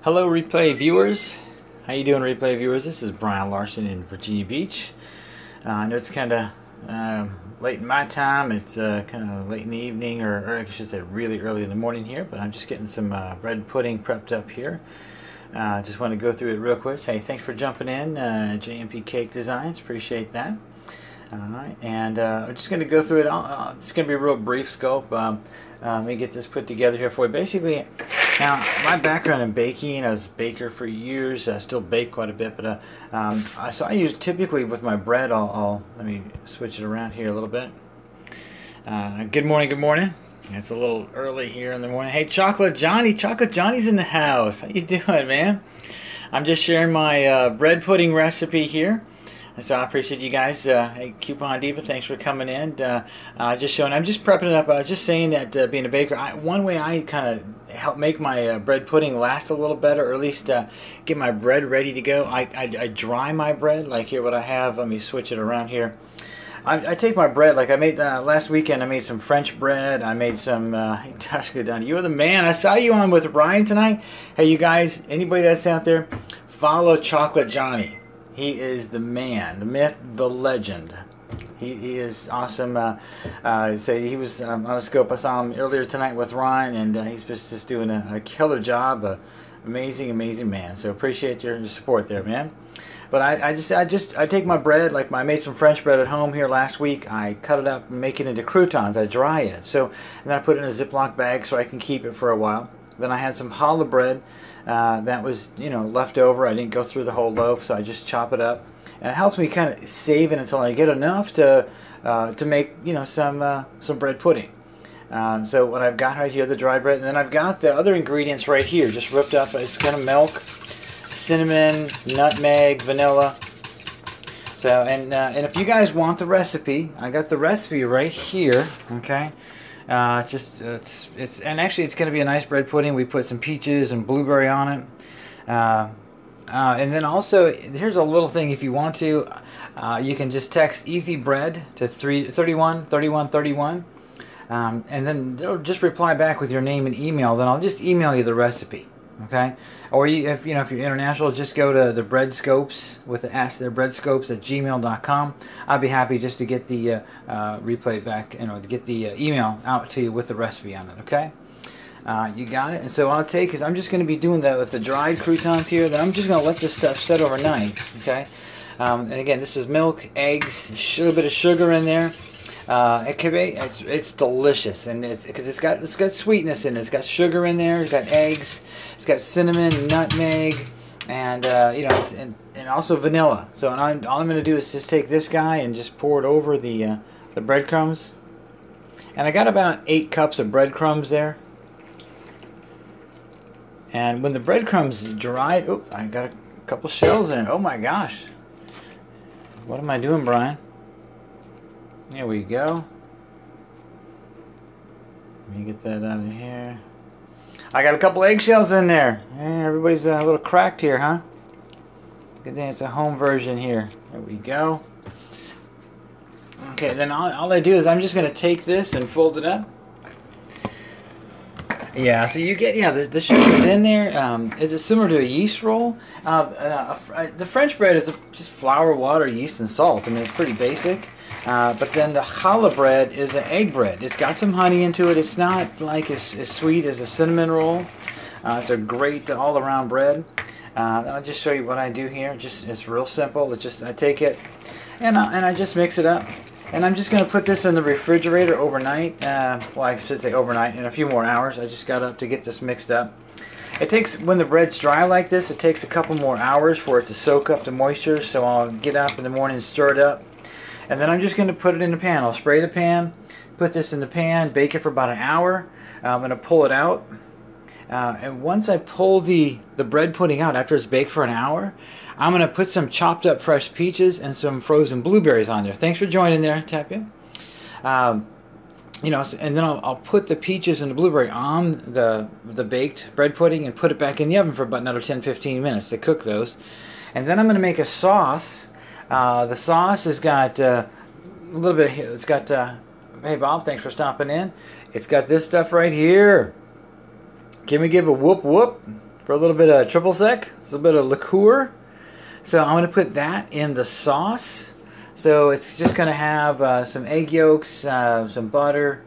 Hello, replay viewers. How you doing, replay viewers? This is Brian Larson in Virginia Beach. I know it's kind of late in my time. It's kind of late in the evening, or I should say really early in the morning here. But I'm just getting some bread pudding prepped up here. Just want to go through it real quick. Hey, thanks for jumping in, JMP Cake Designs. Appreciate that. All right, and I'm just going to go through it. It's going to be a real brief scope. Let me get this put together here for you. Basically, now my background in baking, I was a baker for years. I still bake quite a bit, but so I use typically with my bread. Let me switch it around here a little bit. Good morning, good morning. It's a little early here in the morning. Hey, Chocolate Johnny's in the house. How you doing, man? I'm just sharing my bread pudding recipe here. So I appreciate you guys. Hey, Coupon Diva, thanks for coming in. Just showing, I'm just prepping it up. I was just saying that being a baker, one way I kind of help make my bread pudding last a little better, or at least get my bread ready to go. I dry my bread, like here what I have. Let me switch it around here. I take my bread, like I made last weekend. I made some French bread. I made some. Hey, Tashka Dunn, you're the man. I saw you on with Ryan tonight. Hey, you guys, anybody that's out there, follow Chocolate Johnny. He is the man, the myth, the legend. He is awesome. So he was on a scope. I saw him earlier tonight with Ryan, and he's just doing a killer job. Amazing man. So appreciate your support there, man. But I take my bread, like I made some French bread at home here last week. I cut it up and make it into croutons. I dry it, and then I put it in a Ziploc bag so I can keep it for a while. Then I had some challah bread that was, left over. I didn't go through the whole loaf, so I just chop it up. And it helps me kind of save it until I get enough to make, some bread pudding. So what I've got right here, the dry bread, and then I've got the other ingredients right here, just ripped up. It's kind of milk, cinnamon, nutmeg, vanilla. So and if you guys want the recipe, I got the recipe right here. Okay. And actually it's going to be a nice bread pudding. We put some peaches and blueberry on it. And then also, here's a little thing if you want to. You can just text Easy Bread to 313131. And then they'll just reply back with your name and email. Then I'll just email you the recipe. Okay, or if you're international, just go to the Breadscopes with the ask their breadscopes at gmail.com. I'd be happy just to get the replay back, to get the email out to you with the recipe on it. Okay, you got it. And so what I'll take is I'm just going to be doing that with the dried croutons here. Then I'm just going to let this stuff set overnight. Okay, and again, this is milk, eggs, a little bit of sugar in there. It's delicious, and it's got sweetness in it. It's got sugar in there. It's got eggs. It's got cinnamon, nutmeg, and and also vanilla. So all I'm going to do is just take this guy and just pour it over the breadcrumbs. And I got about 8 cups of breadcrumbs there. And when the breadcrumbs dry, I got a couple shells in it. Oh my gosh! What am I doing, Brian? There we go. Let me get that out of here. I got a couple eggshells in there. Everybody's a little cracked here, huh? Good thing it's a home version here. There we go. Okay, then all I do is I'm just going to take this and fold it up. Yeah, so you get, the sugar's in there. It's similar to a yeast roll. The French bread is just flour, water, yeast, and salt. I mean, it's pretty basic. But then the challah bread is an egg bread. It's got some honey into it. It's not like as sweet as a cinnamon roll. It's a great all-around bread. I'll just show you what I do here. It's real simple. I take it and I just mix it up. And I'm just going to put this in the refrigerator overnight. Well, I should say overnight, in a few more hours. I just got up to get this mixed up. It takes, when the bread's dry like this, it takes a couple more hours for it to soak up the moisture. So I'll get up in the morning and stir it up. And then I'm just going to put it in the pan. I'll spray the pan, put this in the pan, bake it for about an hour. I'm going to pull it out. And once I pull the bread pudding out, after it's baked for an hour, I'm going to put some chopped up fresh peaches and some frozen blueberries on there. Thanks for joining there, Tapia. And then I'll put the peaches and the blueberry on the baked bread pudding and put it back in the oven for about another 10-15 minutes to cook those. And then I'm going to make a sauce. The sauce has got a little bit here. It's got, hey Bob, thanks for stopping in. It's got this stuff right here. Can we give a whoop whoop? for a little bit of triple sec, a little bit of liqueur. So I'm going to put that in the sauce. So it's just going to have some egg yolks, some butter,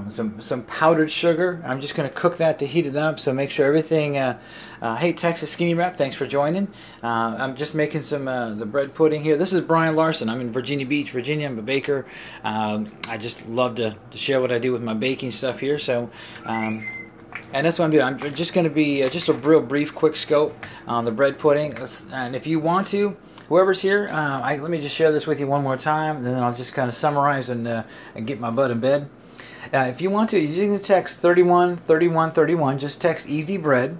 some powdered sugar. I'm just going to cook that to heat it up. So make sure everything. Hey, Texas Skinny Wrap, thanks for joining. I'm just making some the bread pudding here. This is Brian Larson. I'm in Virginia Beach, Virginia. I'm a baker. I just love to share what I do with my baking stuff here. So. And that's what I'm doing. I'm just going to be just a real brief, quick scope on the bread pudding. And if you want to, whoever's here, let me just share this with you one more time, and then I'll just kind of summarize and get my butt in bed. If you want to, you can text 31 31 31. Just text easy bread.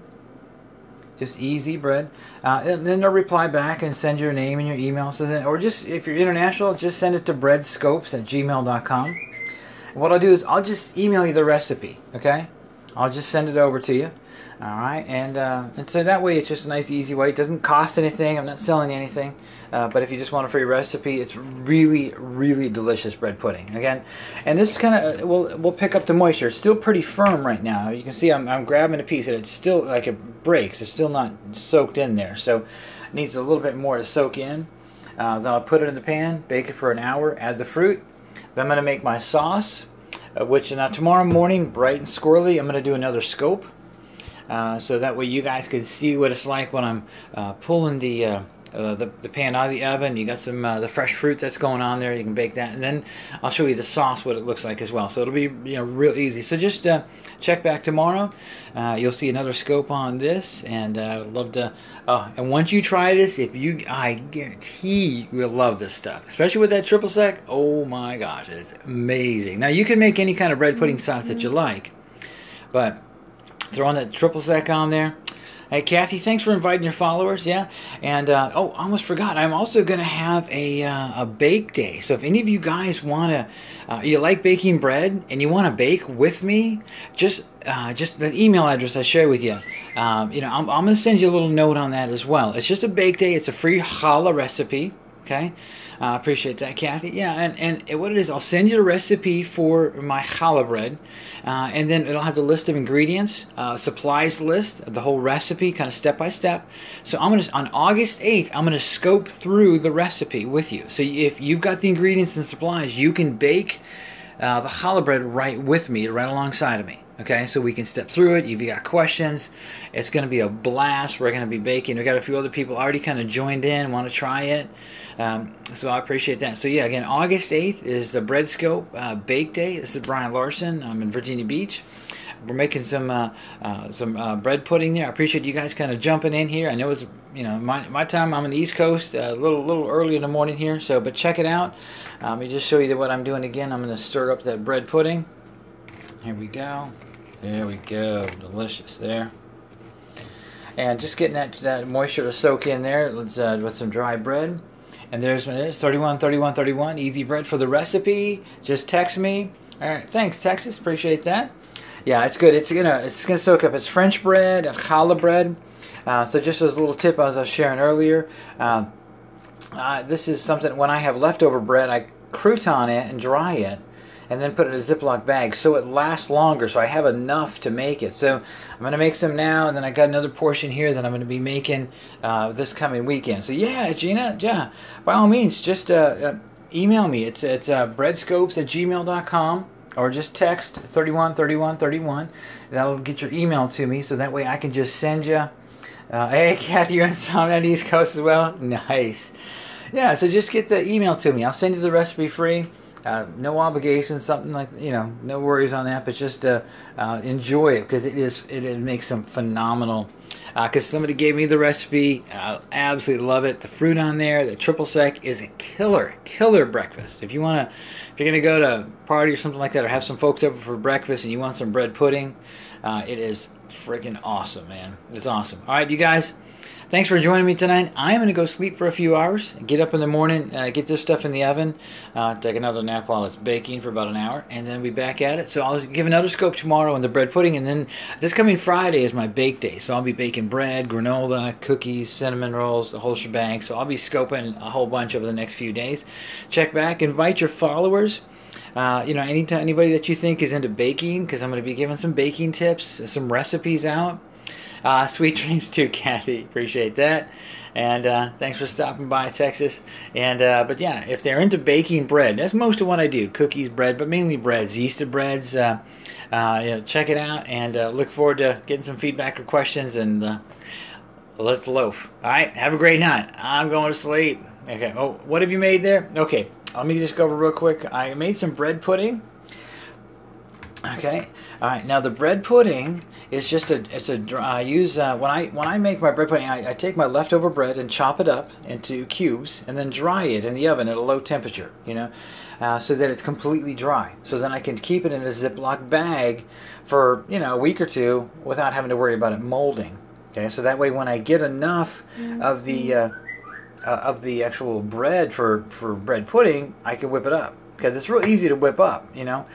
Just easy bread. And then they'll reply back and send your name and your email. So then, or just, if you're international, just send it to breadscopes@gmail.com. What I'll do is I'll just email you the recipe, okay? I'll just send it over to you, all right? And so that way it's just a nice, easy way. It doesn't cost anything. I'm not selling you anything. But if you just want a free recipe, it's really, really delicious bread pudding. Again, and this kind of, we'll pick up the moisture. It's still pretty firm right now. You can see I'm grabbing a piece, and it's still, like, it breaks. It's still not soaked in there. So it needs a little bit more to soak in. Then I'll put it in the pan, bake it for an hour, add the fruit. Then I'm going to make my sauce. Which now tomorrow morning, bright and squirrely, I'm going to do another scope, so that way you guys can see what it's like when I'm pulling the pan out of the oven. You got some the fresh fruit that's going on there. You can bake that, and then I'll show you the sauce, what it looks like as well. So it'll be real easy. So just check back tomorrow. You'll see another scope on this, and I'd love to. And once you try this, I guarantee you'll love this stuff, especially with that triple sec. Oh my gosh, it is amazing. Now you can make any kind of bread pudding sauce that you like, but throw on that triple sec on there. Hey, Kathy, thanks for inviting your followers, yeah? And, I almost forgot, I'm also going to have a bake day. So if any of you guys want to, you like baking bread and you want to bake with me, just the email address I share with you. I'm going to send you a little note on that as well. It's just a bake day. It's a free challah recipe, okay? I appreciate that, Kathy. Yeah, and what it is, I'll send you a recipe for my challah bread, and then it'll have the list of ingredients, supplies list, the whole recipe, kind of step by step. So on August 8th, I'm gonna scope through the recipe with you. So if you've got the ingredients and supplies, you can bake the challah bread right with me, right alongside of me. Okay, so we can step through it. If you got questions, it's going to be a blast. We're going to be baking. We've got a few other people already kind of joined in, want to try it. So I appreciate that. So yeah, again, August 8th is the Bread Scope Bake Day. This is Brian Larson. I'm in Virginia Beach. We're making some bread pudding there. I appreciate you guys kind of jumping in here. I know it's my time. I'm on the East Coast, a little early in the morning here. So, but check it out. Let me just show you what I'm doing again. I'm going to stir up that bread pudding. Here we go. There we go. Delicious there. And just getting that moisture to soak in there with some dry bread. And there's what it is, 31 31 31. Easy bread for the recipe. Just text me. All right, thanks, Texas. Appreciate that. Yeah, it's good. It's gonna soak up. It's French bread, challah bread. So just as a little tip, as I was sharing earlier, this is something when I have leftover bread, I crouton it and dry it, and then put it in a Ziploc bag so it lasts longer, so I have enough to make it. So I'm going to make some now, and then I got another portion here that I'm going to be making this coming weekend. So yeah, Gina, yeah, by all means, just email me. It's breadscopes@gmail.com, or just text 31 31 31. That'll get your email to me, so that way I can just send you. Hey, Kathy, you're on the East Coast as well? Nice. Yeah, so just get the email to me. I'll send you the recipe free. No obligations, something like, no worries on that, but just enjoy it, because it makes some phenomenal, because somebody gave me the recipe. I absolutely love it. The fruit on there, the triple sec is a killer breakfast. If you're going to go to a party or something like that, or have some folks over for breakfast and you want some bread pudding, it is freaking awesome, man. It's awesome. All right, you guys. Thanks for joining me tonight. I am going to go sleep for a few hours, get up in the morning, get this stuff in the oven, take another nap while it's baking for about an hour, and then be back at it. So I'll give another scope tomorrow on the bread pudding, and then this coming Friday is my bake day. So I'll be baking bread, granola, cookies, cinnamon rolls, the whole shebang. So I'll be scoping a whole bunch over the next few days. Check back, invite your followers. Anybody that you think is into baking, because I'm going to be giving some baking tips, some recipes out. Sweet dreams too, Kathy. Appreciate that. And thanks for stopping by, Texas. And but yeah, if they're into baking bread, that's most of what I do: cookies, bread, but mainly breads, yeasted breads. Check it out, and look forward to getting some feedback or questions. And let's loaf. All right, have a great night. I'm going to sleep. Okay. Oh, what have you made there? Okay, let me just go over real quick. I made some bread pudding. Okay. All right. Now the bread pudding is just I use when I make my bread pudding, I take my leftover bread and chop it up into cubes and then dry it in the oven at a low temperature. So that it's completely dry. So then I can keep it in a Ziploc bag for a week or two without having to worry about it molding. Okay. So that way, when I get enough of the actual bread for bread pudding, I can whip it up. Because it's real easy to whip up, and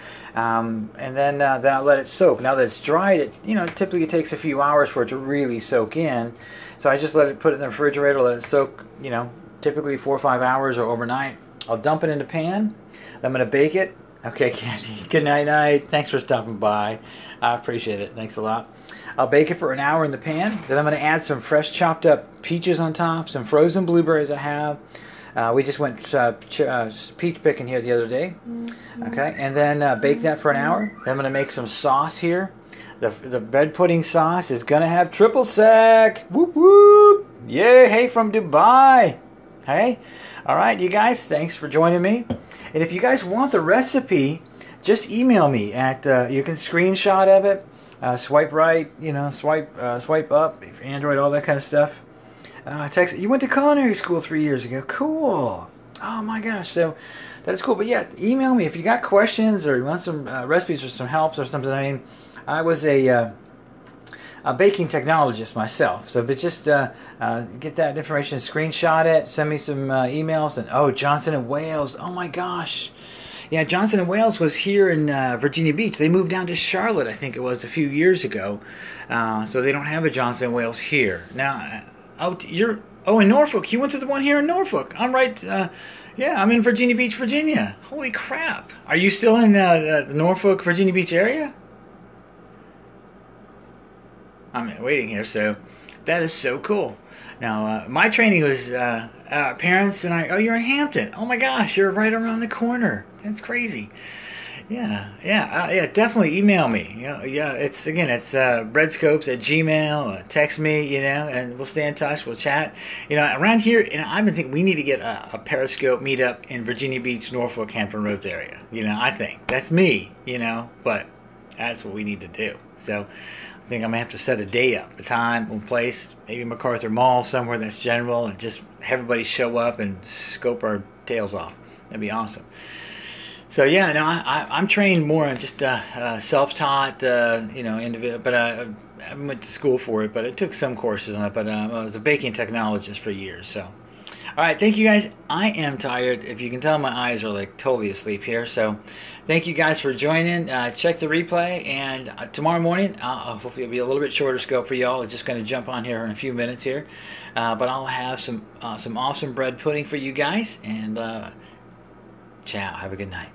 then I let it soak. Now that it's dried, it typically takes a few hours for it to really soak in. So I just put it in the refrigerator, let it soak, typically 4 or 5 hours or overnight. I'll dump it in a pan. I'm going to bake it. Okay, Candy. Good night. Thanks for stopping by. I appreciate it. Thanks a lot. I'll bake it for an hour in the pan. Then I'm going to add some fresh chopped up peaches on top, some frozen blueberries I have. We just went peach picking here the other day. Okay, and then bake that for an hour. Then I'm going to make some sauce here. The bread pudding sauce is going to have triple sec. Whoop whoop. Yay, hey from Dubai. Hey, all right, you guys, thanks for joining me. And if you guys want the recipe, just email me at, you can screenshot of it, swipe right, swipe up, if Android, all that kind of stuff. Texas, you went to culinary school 3 years ago. Cool. Oh my gosh. So that is cool. But yeah, email me if you got questions or you want some recipes or some helps or something. I mean, I was a baking technologist myself. So but just get that information, screenshot it, send me some emails. And Johnson and Wales. Oh my gosh. Yeah, Johnson and Wales was here in Virginia Beach. They moved down to Charlotte, I think it was, a few years ago. So they don't have a Johnson and Wales here. Now, in Norfolk. You went to the one here in Norfolk. I'm right. I'm in Virginia Beach, Virginia. Holy crap! Are you still in the Norfolk, Virginia Beach area? I'm waiting here. So that is so cool. Now my training was parents and I. Oh, you're in Hampton. Oh my gosh, you're right around the corner. That's crazy. Yeah, definitely email me. It's breadscopes@gmail. Text me, and we'll stay in touch. We'll chat. Around here, I've been thinking we need to get a Periscope meetup in Virginia Beach, Norfolk, Hampton Roads area. I think that's me. But that's what we need to do. So I think I'm gonna have to set a day up, a time, a place, maybe MacArthur Mall somewhere that's general, and just have everybody show up and scope our tails off. That'd be awesome. So yeah, no, I'm trained more on just self-taught, individual. But I went to school for it, but I took some courses on it. But I was a baking technologist for years. So, all right, thank you guys. I am tired. If you can tell, my eyes are like totally asleep here. So, thank you guys for joining. Check the replay, and tomorrow morning, hopefully it'll be a little bit shorter scope for y'all. I'm just going to jump on here in a few minutes here, but I'll have some awesome bread pudding for you guys. And ciao. Have a good night.